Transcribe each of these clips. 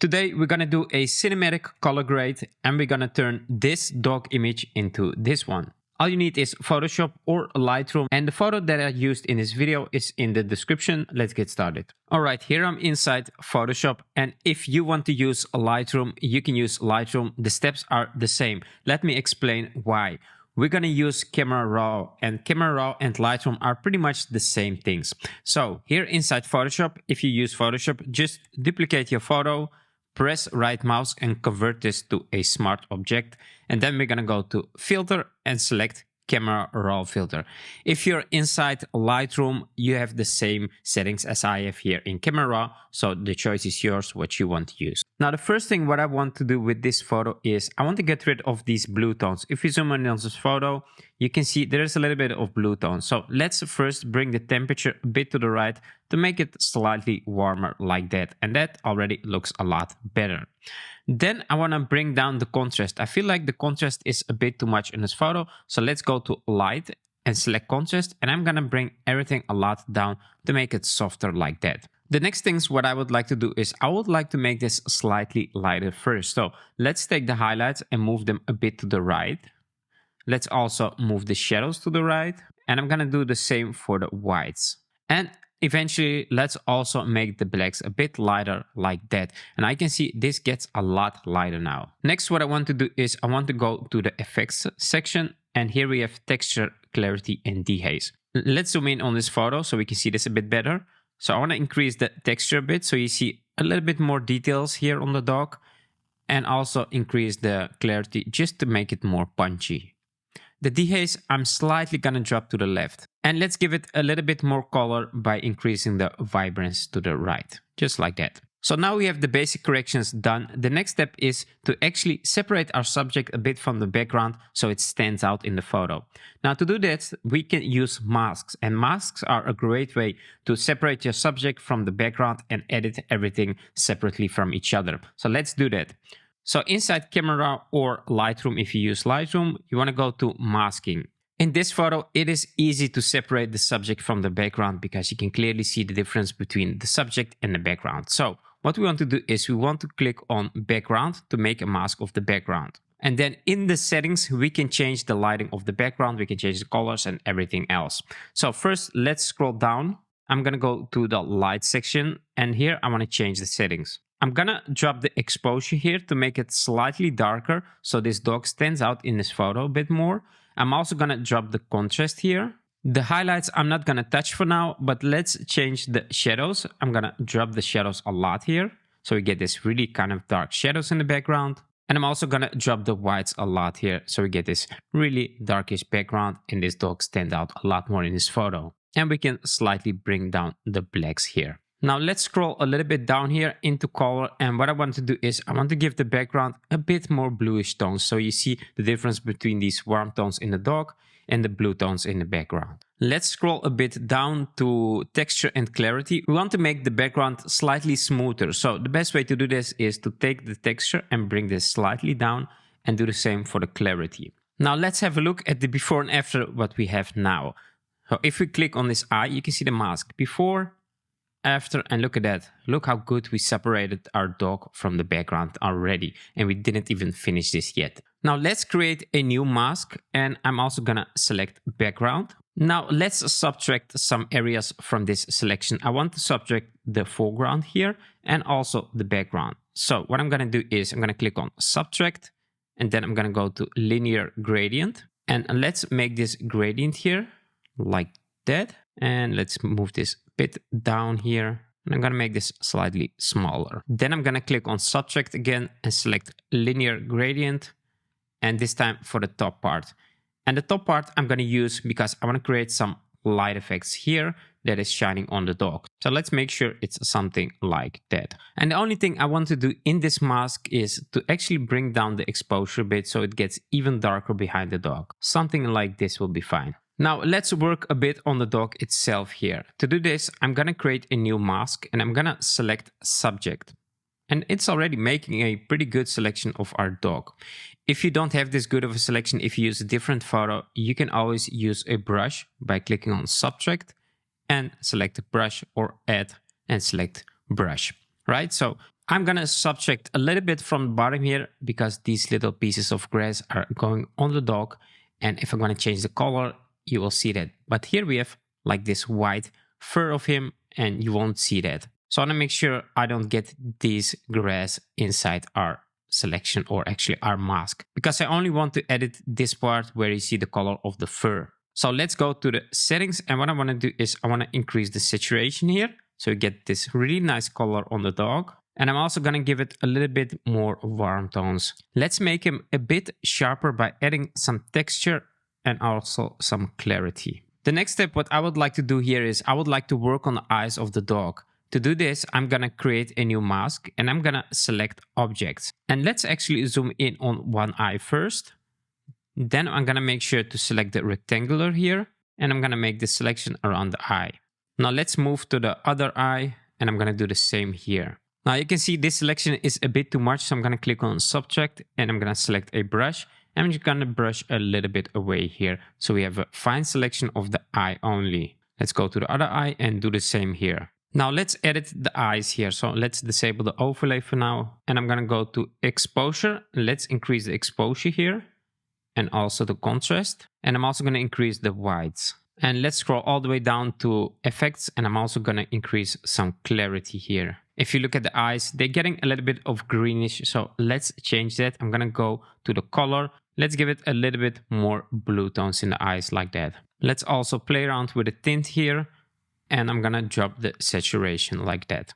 Today we're gonna do a cinematic color grade and we're gonna turn this dog image into this one. All you need is Photoshop or Lightroom, and the photo that I used in this video is in the description. Let's get started. Alright, here I'm inside Photoshop, and if you want to use Lightroom, you can use Lightroom. The steps are the same. Let me explain why. We're gonna use Camera Raw, and Camera Raw and Lightroom are pretty much the same things. So here inside Photoshop, if you use Photoshop, just duplicate your photo, press right mouse and convert this to a smart object. And then we're gonna go to filter and select Camera Raw filter. If you're inside Lightroom, you have the same settings as I have here in Camera Raw. So the choice is yours, what you want to use. Now, the first thing what I want to do with this photo is I want to get rid of these blue tones. If you zoom in on this photo, you can see there's a little bit of blue tone. So let's first bring the temperature a bit to the right to make it slightly warmer like that. And that already looks a lot better. Then I want to bring down the contrast. I feel like the contrast is a bit too much in this photo. So let's go to light and select contrast. And I'm going to bring everything a lot down to make it softer like that. The next things what I would like to do is I would like to make this slightly lighter first. So let's take the highlights and move them a bit to the right. Let's also move the shadows to the right. And I'm going to do the same for the whites. And eventually, let's also make the blacks a bit lighter like that. And I can see this gets a lot lighter now. Next, what I want to do is I want to go to the effects section. And here we have texture, clarity, and dehaze. Let's zoom in on this photo so we can see this a bit better. So I want to increase the texture a bit so you see a little bit more details here on the dog. And also increase the clarity just to make it more punchy. The dehaze, I'm slightly gonna drop to the left. And let's give it a little bit more color by increasing the vibrance to the right, just like that. So now we have the basic corrections done. The next step is to actually separate our subject a bit from the background so it stands out in the photo. Now to do that, we can use masks, and masks are a great way to separate your subject from the background and edit everything separately from each other. So let's do that. So inside Camera or Lightroom, if you use Lightroom, you want to go to masking. In this photo, it is easy to separate the subject from the background because you can clearly see the difference between the subject and the background. So what we want to do is we want to click on background to make a mask of the background. And then in the settings, we can change the lighting of the background. We can change the colors and everything else. So first, let's scroll down. I'm going to go to the light section. And here I want to change the settings. I'm gonna drop the exposure here to make it slightly darker so this dog stands out in this photo a bit more. I'm also gonna drop the contrast here. The highlights I'm not gonna touch for now, but let's change the shadows. I'm gonna drop the shadows a lot here so we get this really kind of dark shadows in the background. And I'm also gonna drop the whites a lot here so we get this really darkish background and this dog stand out a lot more in this photo. And we can slightly bring down the blacks here. Now let's scroll a little bit down here into color, and what I want to do is I want to give the background a bit more bluish tones so you see the difference between these warm tones in the dog and the blue tones in the background. Let's scroll a bit down to texture and clarity. We want to make the background slightly smoother. So the best way to do this is to take the texture and bring this slightly down and do the same for the clarity. Now let's have a look at the before and after what we have now. So if we click on this eye, you can see the mask before, after, and look at that. Look how good we separated our dog from the background already, and we didn't even finish this yet. Now let's create a new mask, and I'm also gonna select background. Now let's subtract some areas from this selection. I want to subtract the foreground here and also the background. So what I'm gonna do is I'm gonna click on subtract, and then I'm gonna go to linear gradient, and let's make this gradient here like that. And let's move this bit down here. And I'm going to make this slightly smaller. Then I'm going to click on subtract again and select linear gradient. And this time for the top part. And the top part I'm going to use because I want to create some light effects here that is shining on the dog. So let's make sure it's something like that. And the only thing I want to do in this mask is to actually bring down the exposure a bit so it gets even darker behind the dog. Something like this will be fine. Now let's work a bit on the dog itself here. To do this, I'm gonna create a new mask and I'm gonna select subject. And it's already making a pretty good selection of our dog. If you don't have this good of a selection, if you use a different photo, you can always use a brush by clicking on subtract and select brush, or add and select brush. Right? So I'm gonna subtract a little bit from the bottom here because these little pieces of grass are going on the dog. And if I'm gonna change the color, you will see that. But here we have like this white fur of him and you won't see that. So I wanna make sure I don't get these grass inside our selection or actually our mask, because I only want to edit this part where you see the color of the fur. So let's go to the settings, and what I want to do is I want to increase the saturation here so you get this really nice color on the dog. And I'm also going to give it a little bit more warm tones. Let's make him a bit sharper by adding some texture and also some clarity. The next step, what I would like to do here is I would like to work on the eyes of the dog. To do this, I'm gonna create a new mask and I'm gonna select objects. And let's actually zoom in on one eye first. Then I'm gonna make sure to select the rectangular here and I'm gonna make the selection around the eye. Now let's move to the other eye and I'm gonna do the same here. Now you can see this selection is a bit too much, so I'm gonna click on subtract and I'm gonna select a brush. I'm just gonna brush a little bit away here so we have a fine selection of the eye only. Let's go to the other eye and do the same here. Now let's edit the eyes here. So let's disable the overlay for now. And I'm gonna go to exposure. Let's increase the exposure here and also the contrast. And I'm also gonna increase the whites. And let's scroll all the way down to effects. And I'm also gonna increase some clarity here. If you look at the eyes, they're getting a little bit of greenish. So let's change that. I'm gonna go to the color. Let's give it a little bit more blue tones in the eyes like that. Let's also play around with the tint here. And I'm gonna drop the saturation like that.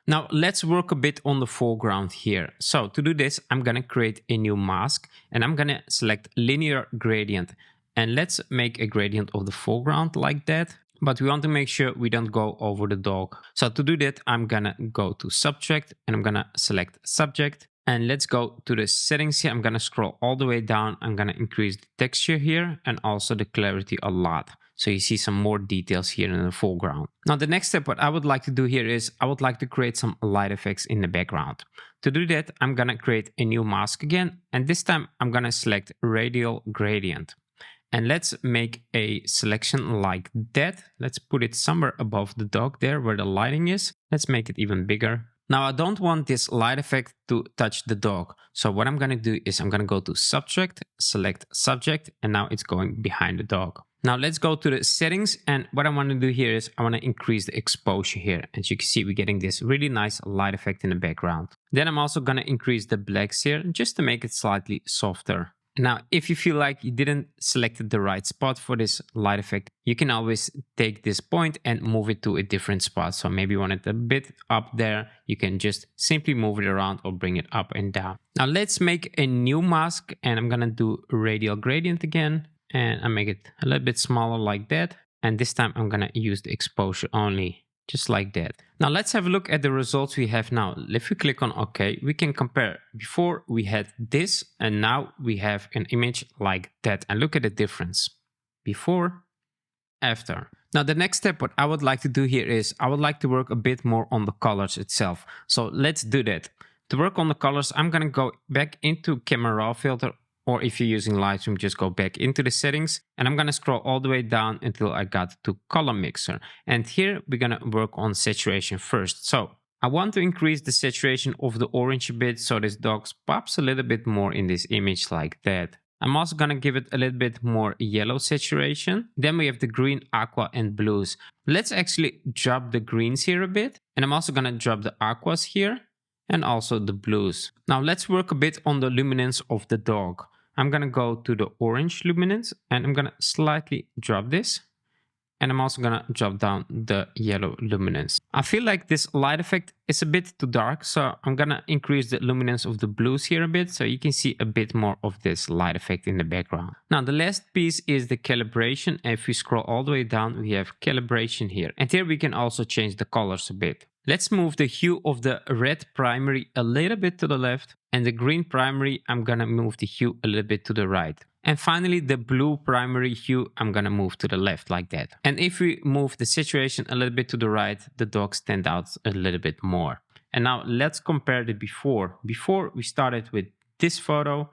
Now let's work a bit on the foreground here. So to do this, I'm gonna create a new mask and I'm gonna select linear gradient. And let's make a gradient of the foreground like that. But we want to make sure we don't go over the dog. So to do that, I'm gonna go to subtract and I'm gonna select subject. And let's go to the settings here. I'm gonna scroll all the way down. I'm gonna increase the texture here and also the clarity a lot. So you see some more details here in the foreground. Now the next step, what I would like to do here is I would like to create some light effects in the background. To do that, I'm gonna create a new mask again. And this time I'm gonna select Radial Gradient. And let's make a selection like that. Let's put it somewhere above the dog there where the lighting is. Let's make it even bigger. Now I don't want this light effect to touch the dog. So what I'm gonna do is I'm gonna go to subtract, select subject, and now it's going behind the dog. Now let's go to the settings, and what I want to do here is I want to increase the exposure here. As you can see, we're getting this really nice light effect in the background. Then I'm also going to increase the blacks here just to make it slightly softer. Now, if you feel like you didn't select the right spot for this light effect, you can always take this point and move it to a different spot. So maybe you want it a bit up there. You can just simply move it around or bring it up and down. Now let's make a new mask, and I'm going to do Radial Gradient again. And I make it a little bit smaller like that. And this time I'm gonna use the exposure only, just like that. Now let's have a look at the results we have now. If we click on OK, we can compare. Before we had this and now we have an image like that. And look at the difference. Before, after. Now the next step, what I would like to do here is I would like to work a bit more on the colors itself. So let's do that. To work on the colors, I'm gonna go back into Camera Raw filter. Or if you're using Lightroom, just go back into the settings and I'm going to scroll all the way down until I got to color mixer. And here we're going to work on saturation first. So I want to increase the saturation of the orange a bit so this dog pops a little bit more in this image like that. I'm also going to give it a little bit more yellow saturation. Then we have the green, aqua and blues. Let's actually drop the greens here a bit. And I'm also going to drop the aquas here and also the blues. Now let's work a bit on the luminance of the dog. I'm gonna go to the orange luminance and I'm gonna slightly drop this. And I'm also gonna drop down the yellow luminance. I feel like this light effect is a bit too dark, so I'm gonna increase the luminance of the blues here a bit so you can see a bit more of this light effect in the background. Now the last piece is the calibration. And if we scroll all the way down, we have calibration here. And here we can also change the colors a bit. Let's move the hue of the red primary a little bit to the left, and the green primary, I'm gonna move the hue a little bit to the right. And finally, the blue primary hue, I'm gonna move to the left like that. And if we move the saturation a little bit to the right, the dogs stand out a little bit more. And now let's compare the before. Before we started with this photo,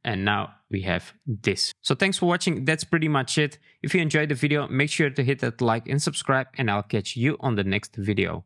and now we have this. So thanks for watching. That's pretty much it. If you enjoyed the video, make sure to hit that like and subscribe, and I'll catch you on the next video.